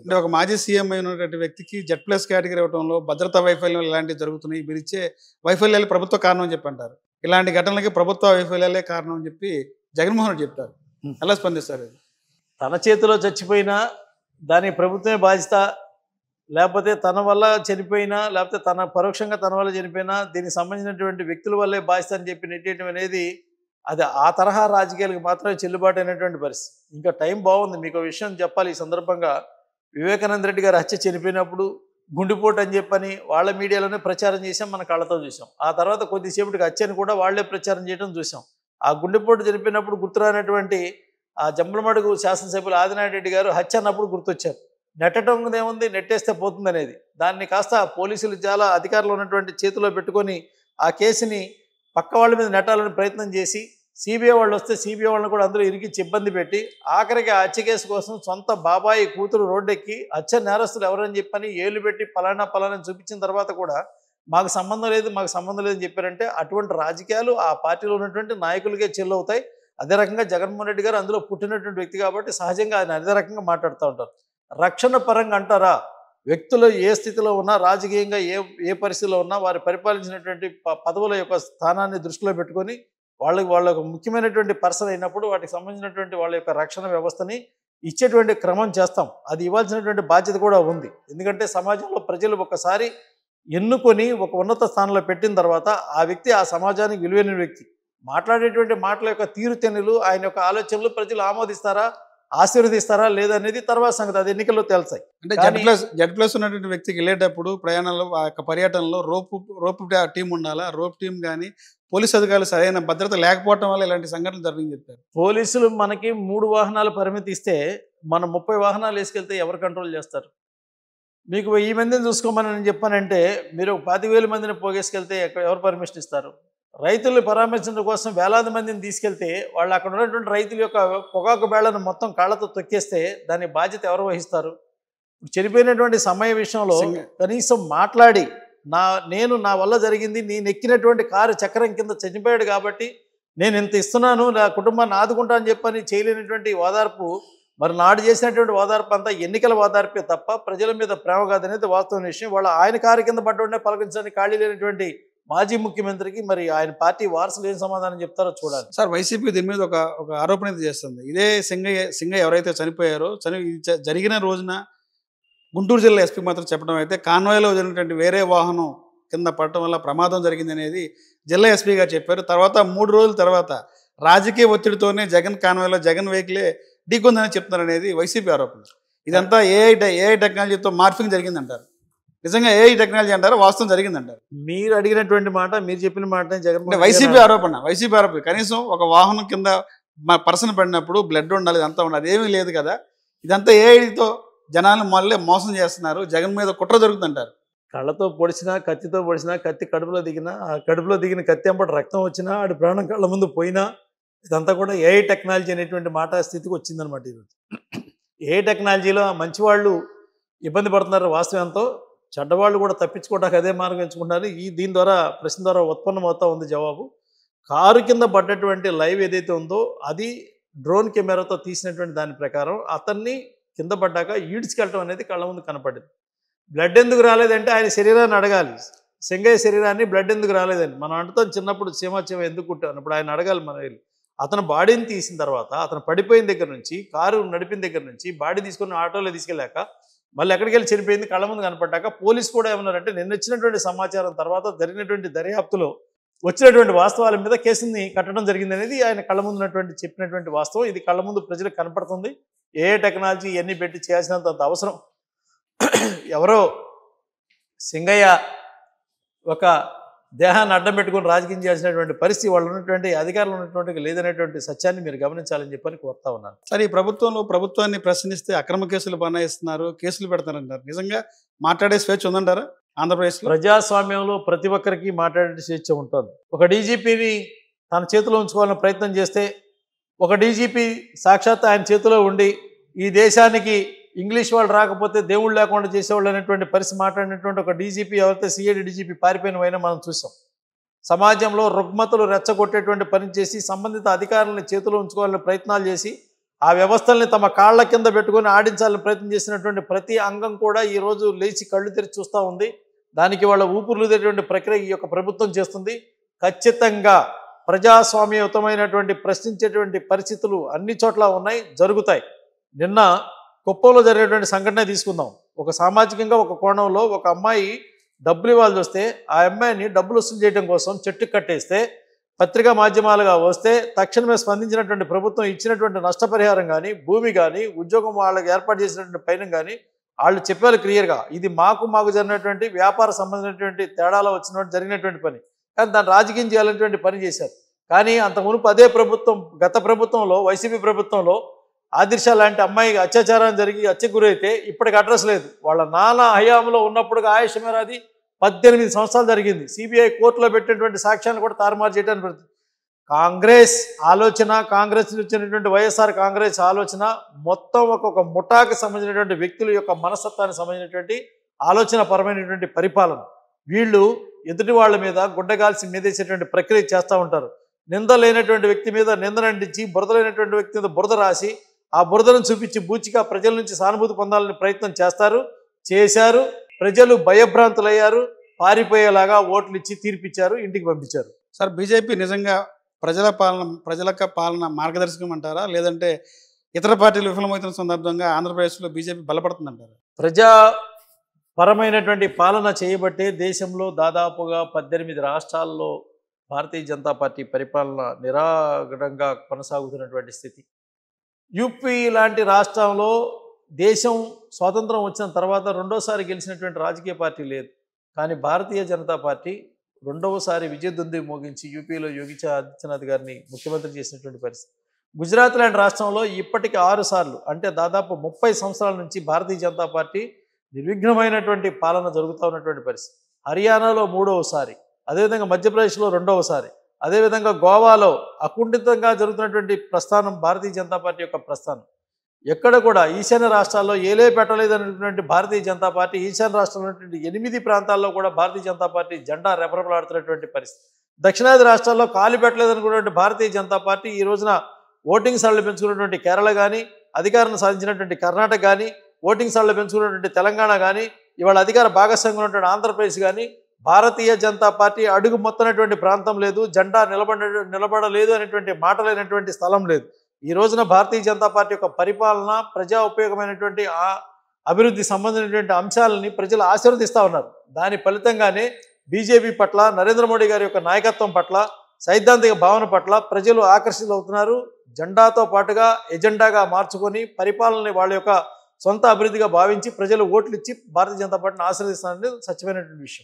అంటే ఒక మాజీ సీఎం అయినటువంటి వ్యక్తికి జెడ్+ కేటగిరీ ఇవ్వడంలో భద్రతా వైఫల్యం ఇలాంటివి జరుగుతున్నాయి. మీరిచ్చే వైఫల్యాలు ప్రభుత్వ కారణం అని చెప్పి అంటారు. ఇలాంటి ఘటనలకి ప్రభుత్వ వైఫల్యాలే కారణం అని చెప్పి జగన్మోహన్ రెడ్డి చెప్తారు. ఎలా స్పందిస్తారు? తన చేతిలో చచ్చిపోయినా దానికి ప్రభుత్వమే బాధ్యత, లేకపోతే తన వల్ల చనిపోయినా, లేకపోతే పరోక్షంగా తన వల్ల చనిపోయినా దీనికి సంబంధించినటువంటి వ్యక్తుల వల్లే బాధ్యత అని చెప్పి నెట్టేయడం అనేది అది ఆ తరహా రాజకీయాలకు మాత్రమే చెల్లుబాటు అయినటువంటి పరిస్థితి. ఇంకా టైం బాగుంది. మీకు విషయం చెప్పాలి ఈ సందర్భంగా. వివేకానంద రెడ్డి గారు హత్య చనిపోయినప్పుడు గుండెపోటు అని చెప్పని వాళ్ళ మీడియాలోనే ప్రచారం చేసాం, మన కళ్ళతో చూసాం. ఆ తర్వాత కొద్దిసేపటికి హత్యని కూడా వాళ్లే ప్రచారం చేయడం చూసాం. ఆ గుండెపోటు చనిపోయినప్పుడు గుర్తురానటువంటి ఆ జంబలమడుగు శాసనసభ్యులు ఆదినారాయణ రెడ్డి గారు హత్య అన్నప్పుడు గుర్తొచ్చారు. నెట్టడం ఏముంది, నెట్టేస్తే పోతుంది అనేది. దాన్ని కాస్త పోలీసులు చాలా అధికారులు ఉన్నటువంటి చేతిలో పెట్టుకొని ఆ కేసుని పక్క వాళ్ళ మీద నెట్టాలని ప్రయత్నం చేసి సిబిఐ వాళ్ళు వస్తే సిబిఐ వాళ్ళని కూడా అందరూ ఇరికించి ఇబ్బంది పెట్టి ఆఖరికి ఆ హత్య కేసు కోసం సొంత బాబాయి కూతురు రోడ్డెక్కి హత్య నేరస్తులు ఎవరని చెప్పని ఏళ్ళు పెట్టి పలానా చూపించిన తర్వాత కూడా మాకు సంబంధం లేదు అని చెప్పారంటే అటువంటి రాజకీయాలు ఆ పార్టీలో ఉన్నటువంటి నాయకులకే చెల్లవుతాయి. అదే రకంగా జగన్మోహన్ రెడ్డి గారు అందులో పుట్టినటువంటి వ్యక్తి కాబట్టి సహజంగా ఆయన అదే రకంగా మాట్లాడుతూ ఉంటారు. రక్షణ పరంగా అంటారా, వ్యక్తులు ఏ స్థితిలో ఉన్నా, రాజకీయంగా ఏ పరిస్థితిలో ఉన్నా వారు పరిపాలించినటువంటి పదవుల యొక్క స్థానాన్ని దృష్టిలో పెట్టుకొని వాళ్ళకు ముఖ్యమైనటువంటి పర్సన్ అయినప్పుడు వాటికి సంబంధించినటువంటి వాళ్ళ యొక్క రక్షణ వ్యవస్థని ఇచ్చేటువంటి క్రమం చేస్తాం. అది ఇవ్వాల్సినటువంటి బాధ్యత కూడా ఉంది. ఎందుకంటే సమాజంలో ప్రజలు ఒకసారి ఎన్నుకొని ఒక ఉన్నత స్థానంలో పెట్టిన తర్వాత ఆ వ్యక్తి ఆ సమాజానికి విలువైన వ్యక్తి. మాట్లాడేటువంటి మాటల యొక్క తీరుతెన్నులు, ఆయన యొక్క ఆలోచనలు ప్రజలు ఆమోదిస్తారా, ఆశీర్వదిస్తారా లేదనేది తర్వాత సంగతి, అది ఎన్నికల్లో తేల్చాయి. అంటే జెడ్+ ఉన్నటువంటి వ్యక్తికి వెళ్ళేటప్పుడు ప్రయాణంలో ఆ యొక్క పర్యటనలో రోప్ టీం ఉండాలా? రోప్ టీం కానీ పోలీసు అధికారులు సరైన భద్రత లేకపోవడం వల్ల ఇలాంటి సంఘటనలు జరిగింది చెప్పారు. పోలీసులు మనకి 3 వాహనాల పరిమితి ఇస్తే మనం 30 వాహనాలు వేసుకెళ్తే ఎవరు కంట్రోల్ చేస్తారు? మీకు 1000 మందిని చూసుకోమని నేను చెప్పానంటే మీరు 25,000 మందిని పోగేసుకెళ్తే ఎవరు పర్మిషన్ ఇస్తారు? రైతులు పరామర్శించడం కోసం వేలాది మందిని తీసుకెళ్తే వాళ్ళు అక్కడ ఉన్నటువంటి రైతుల యొక్క పొగాకు బేళ్లను మొత్తం కాళ్లతో తొక్కేస్తే దాని బాధ్యత ఎవరు వహిస్తారు? చనిపోయినటువంటి సమయ విషయంలో కనీసం మాట్లాడి నా వల్ల జరిగింది, నేను ఎక్కినటువంటి కారు చక్రం కింద చనిపోయాడు కాబట్టి నేను ఇంత ఇస్తున్నాను, నా కుటుంబాన్ని ఆదుకుంటా అని చెప్పని చేయలేనటువంటి ఓదార్పు, మరి నాడు చేసినటువంటి ఓదార్పు అంతా ఎన్నికల ఓదార్పే తప్ప ప్రజల మీద ప్రేమ కాదనేది వాస్తవం విషయం. వాళ్ళ ఆయన కారు కింద పడ్డ పలకరించడానికి ఖాళీ లేనటువంటి మాజీ ముఖ్యమంత్రికి మరి ఆయన పార్టీ వారసులు ఏం సమాధానం చెప్తారో చూడాలి. సార్, వైసీపీ దీని మీద ఒక ఆరోపణ చేస్తుంది. ఇదే సింగయ్య ఎవరైతే చనిపోయారో జరిగిన రోజున గుంటూరు జిల్లా ఎస్పీ మాత్రం చెప్పడం అయితే కాన్వాయ్లో జరిగినటువంటి వేరే వాహనం కింద పడటం వల్ల ప్రమాదం జరిగింది అనేది జిల్లా ఎస్పీ గారు చెప్పారు. తర్వాత 3 రోజుల తర్వాత రాజకీయ ఒత్తిడితోనే జగన్ కాన్వాయ్లో జగన్ వెహికలే ఢీకొందని చెప్తున్నారు అనేది వైసీపీ ఆరోపణ. ఇదంతా ఏఐ టెక్నాలజీతో మార్ఫింగ్ జరిగిందంటారు. నిజంగా ఏఐ టెక్నాలజీ అంటారు, వాస్తవం జరిగిందంటారు? మీరు అడిగినటువంటి మాట, మీరు చెప్పిన మాట జగన్ వైసీపీ ఆరోపణ. కనీసం ఒక వాహనం కింద పర్సన్ పడినప్పుడు బ్లడ్ ఉండాలి, ఇదంతా ఉండాలి, అదేమీ లేదు కదా. ఇదంతా ఏఐతో జనాలను మళ్ళీ మోసం చేస్తున్నారు, జగన్ మీద కుట్ర జరుగుతుందంటారు. కళ్ళతో పొడిచినా, కత్తితో పొడిచినా, కత్తి కడుపులో దిగినా, ఆ కడుపులో దిగిన కత్తి అంబటి రక్తం వచ్చినా, ఆడి ప్రాణం కళ్ళ ముందు పోయినా, ఇదంతా కూడా ఏఐ టెక్నాలజీ అనేటువంటి మాట స్థితికి వచ్చిందనమాట ఈరోజు. ఏఐ టెక్నాలజీలో మంచివాళ్ళు ఇబ్బంది పడుతున్నారు వాస్తవం ఎంతో, చెడ్డవాళ్ళు కూడా తప్పించుకోవడానికి అదే మార్గం ఎంచుకుంటారు. దీని ద్వారా ప్రశ్న ద్వారా ఉత్పన్నమవుతా ఉంది జవాబు. కారు కింద పడ్డటువంటి లైవ్ ఏదైతే ఉందో అది డ్రోన్ కెమెరాతో తీసినటువంటి దాని ప్రకారం అతన్ని కింద పడ్డాక ఈడ్చుకెళ్ళటం అనేది కళ్ళ ముందు కనపడింది. బ్లడ్ ఎందుకు రాలేదంటే ఆయన శరీరాన్ని అడగాలి. సింగయ్య శరీరాన్ని బ్లడ్ ఎందుకు రాలేదండి మనం అంటుతాం. చిన్నప్పుడు చీమ ఎందుకు కుట్టాను అప్పుడు ఆయన అడగాలి మన వెళ్ళి. అతను బాడీని తీసిన తర్వాత అతను పడిపోయిన దగ్గర నుంచి, కారు నడిపిన దగ్గర నుంచి, బాడీ తీసుకుని ఆటోలో తీసుకెళ్ళాక మళ్ళీ ఎక్కడికి వెళ్ళి చనిపోయింది కళ్ళ ముందు కనపడ్డాక పోలీసు కూడా ఏమన్నారంటే నిన్న వచ్చినటువంటి సమాచారం తర్వాత జరిగినటువంటి దర్యాప్తులో వచ్చినటువంటి వాస్తవాల మీద కేసుని కట్టడం జరిగింది అనేది ఆయన కళ్ళ ముందు చెప్పినటువంటి వాస్తవం. ఇది కళ్ళ ముందు ప్రజలకు కనపడుతుంది. ఏ టెక్నాలజీ ఇవన్నీ పెట్టి చేయాల్సినంత అవసరం ఎవరో సింగయ్య ఒక దేహాన్ని అడ్డం పెట్టుకుని రాజకీయం చేయాల్సినటువంటి పరిస్థితి వాళ్ళు ఉన్నటువంటి అధికారులు ఉన్నటువంటి లేదనేటువంటి సత్యాన్ని మీరు గమనించాలని చెప్పని కోరుతా ఉన్నాను. సరే, ఈ ప్రభుత్వాన్ని ప్రశ్నిస్తే అక్రమ కేసులు బనాయిస్తున్నారు, కేసులు పెడతారంటారు. నిజంగా మాట్లాడే స్వేచ్ఛ ఉందంటారా ఆంధ్రప్రదేశ్లో? ప్రజాస్వామ్యంలో ప్రతి ఒక్కరికి మాట్లాడే స్వేచ్ఛ ఉంటుంది. ఒక డీజీపీని తన చేతిలో ఉంచుకోవాలని ప్రయత్నం చేస్తే, ఒక డీజీపీ సాక్షాత్ ఆయన చేతిలో ఉండి ఈ దేశానికి ఇంగ్లీష్ వాళ్ళు రాకపోతే దేవుళ్ళు లేకుండా చేసేవాళ్ళు అనేటువంటి పరిస్థితి మాట్లాడినటువంటి ఒక డీజీపీ ఎవరైతే సిఐడి డీజీపీ పారిపోయినవైనా మనం చూసాం. సమాజంలో రుగ్మతలు రెచ్చగొట్టేటువంటి పని చేసి సంబంధిత అధికారులను చేతిలో ఉంచుకోవాలని ప్రయత్నాలు చేసి ఆ వ్యవస్థల్ని తమ కాళ్ళ కింద పెట్టుకొని ఆడించాలని ప్రయత్నం చేసినటువంటి ప్రతి అంగం కూడా ఈరోజు లేచి కళ్ళు తెరిచి చూస్తూ ఉంది. దానికి వాళ్ళ ఊపిరిలూదేటువంటి ప్రక్రియ ఈ యొక్క ప్రభుత్వం చేస్తుంది. ఖచ్చితంగా ప్రజాస్వామ్యయుతమైనటువంటి ప్రశ్నించేటువంటి పరిస్థితులు అన్ని చోట్ల ఉన్నాయి, జరుగుతాయి. నిన్న కుప్పంలో జరిగేటువంటి సంఘటన తీసుకుందాం. ఒక సామాజికంగా ఒక కోణంలో ఒక అమ్మాయి డబ్బులు ఇవ్వాల్సి వస్తే ఆ అమ్మాయిని డబ్బులు వసూలు చేయడం కోసం చెట్టుకు కట్టేస్తే పత్రికా మాధ్యమాలుగా వస్తే తక్షణమే స్పందించినటువంటి ప్రభుత్వం ఇచ్చినటువంటి నష్టపరిహారం కానీ, భూమి కానీ, ఉద్యోగం వాళ్ళకి ఏర్పాటు చేసినటువంటి పైన కానీ వాళ్ళు చెప్పారు క్లియర్గా, ఇది మాకు జరిగినటువంటి వ్యాపార సంబంధించినటువంటి తేడాలో జరిగినటువంటి పని, కానీ దాన్ని రాజకీయం చేయాలనేటువంటి పని చేశారు. కానీ అంత మునుపు అదే ప్రభుత్వం, గత ప్రభుత్వంలో వైసీపీ ప్రభుత్వంలో ఆదిర్ష లాంటి అమ్మాయికి అత్యాచారం జరిగి హత్యకు గురైతే ఇప్పటికి అడ్రస్ లేదు. వాళ్ళ నాన్న హయాంలో ఉన్నప్పుడు ఆయుష్ మేరాది 18 సంవత్సరాలు జరిగింది. సిబిఐ కోర్టులో పెట్టినటువంటి సాక్ష్యాన్ని కూడా తారుమారు చేయడానికి కాంగ్రెస్ ఆలోచన, కాంగ్రెస్ వచ్చినటువంటి వైఎస్ఆర్ కాంగ్రెస్ ఆలోచన మొత్తం ఒక్కొక్క ముఠాకి సంబంధించినటువంటి వ్యక్తుల యొక్క మనస్తత్వానికి సంబంధించినటువంటి ఆలోచన పరమైనటువంటి పరిపాలన. వీళ్ళు ఎదుటి వాళ్ళ మీద గుడ్డగాల్సి మీదేసేటువంటి ప్రక్రియ చేస్తూ ఉంటారు. నింద లేనటువంటి వ్యక్తి మీద నిందనండించి, బురద లేనటువంటి వ్యక్తి మీద బురద రాసి ఆ బురదను చూపించి బూచిగా ప్రజల నుంచి సానుభూతి పొందాలని ప్రయత్నం చేశారు. ప్రజలు భయభ్రాంతులయ్యారు, పారిపోయేలాగా ఓట్లు ఇచ్చి తీర్పిచ్చారు, ఇంటికి పంపించారు. సార్, బీజేపీ నిజంగా ప్రజలకు పాలన మార్గదర్శకం అంటారా, లేదంటే ఇతర పార్టీలు విఫలమవుతున్న సందర్భంగా ఆంధ్రప్రదేశ్లో బీజేపీ బలపడుతుందంటారా? ప్రజాపరమైనటువంటి పాలన చేయబట్టే దేశంలో దాదాపుగా 18 రాష్ట్రాల్లో భారతీయ జనతా పార్టీ పరిపాలన నిరాఘంటంగా కొనసాగుతున్నటువంటి స్థితి. యూపీ లాంటి రాష్ట్రంలో దేశం స్వాతంత్రం వచ్చిన తర్వాత రెండోసారి గెలిచినటువంటి రాజకీయ పార్టీ లేదు. కానీ భారతీయ జనతా పార్టీ రెండవసారి విజయదుంది మోగించి యూపీలో యోగి ఆదిత్యనాథ్ గారిని ముఖ్యమంత్రి చేసినటువంటి పరిస్థితి. గుజరాత్ లాంటి రాష్ట్రంలో ఇప్పటికి 6 సార్లు, అంటే దాదాపు 30 సంవత్సరాల నుంచి భారతీయ జనతా పార్టీ నిర్విఘ్నమైనటువంటి పాలన జరుగుతూ ఉన్నటువంటి పరిస్థితి. హర్యానాలో 3వసారి, అదేవిధంగా మధ్యప్రదేశ్లో 2వసారి, అదేవిధంగా గోవాలో అకుంఠితంగా జరుగుతున్నటువంటి ప్రస్థానం భారతీయ జనతా పార్టీ యొక్క ప్రస్థానం. ఎక్కడ కూడా ఈశాన్య రాష్ట్రాల్లో ఏలే పెట్టలేదనేటువంటి భారతీయ జనతా పార్టీ ఈశాన్య రాష్ట్రంలో ఉన్నటువంటి 8 ప్రాంతాల్లో కూడా భారతీయ జనతా పార్టీ జెండా రెపరెపలాడుతున్నటువంటి పరిస్థితి. దక్షిణాది రాష్ట్రాల్లో కాలు పెట్టలేదనుకున్నటువంటి భారతీయ జనతా పార్టీ ఈ రోజున ఓటింగ్ సరళి పెంచుకున్నటువంటి కేరళ కానీ, అధికారాన్ని సాధించినటువంటి కర్ణాటక కానీ, ఓటింగ్ సరళి పెంచుకున్నటువంటి తెలంగాణ కానీ, ఇవాళ అధికార భాగస్వామ్యం ఉన్నటువంటి ఆంధ్రప్రదేశ్ కానీ భారతీయ జనతా పార్టీ అడుగు మొత్తనటువంటి ప్రాంతం లేదు, జెండా నిలబడలేదు అనేటువంటి మాట లేనటువంటి స్థలం లేదు. ఈ రోజున భారతీయ జనతా పార్టీ యొక్క పరిపాలన, ప్రజా ఉపయోగమైనటువంటి అభివృద్ధి సంబంధించినటువంటి అంశాలని ప్రజలు ఆశీర్వదిస్తూ ఉన్నారు. దాని ఫలితంగానే బీజేపీ పట్ల, నరేంద్ర మోడీ గారి యొక్క నాయకత్వం పట్ల, సైద్ధాంతిక భావన పట్ల ప్రజలు ఆకర్షితులవుతున్నారు. జెండాతో పాటుగా ఎజెండాగా మార్చుకొని పరిపాలనని వాళ్ళ యొక్క సొంత అభివృద్ధిగా భావించి ప్రజలు ఓట్లు ఇచ్చి భారతీయ జనతా పార్టీని ఆశీర్వదిస్తారనేది సత్యమైనటువంటి విషయం.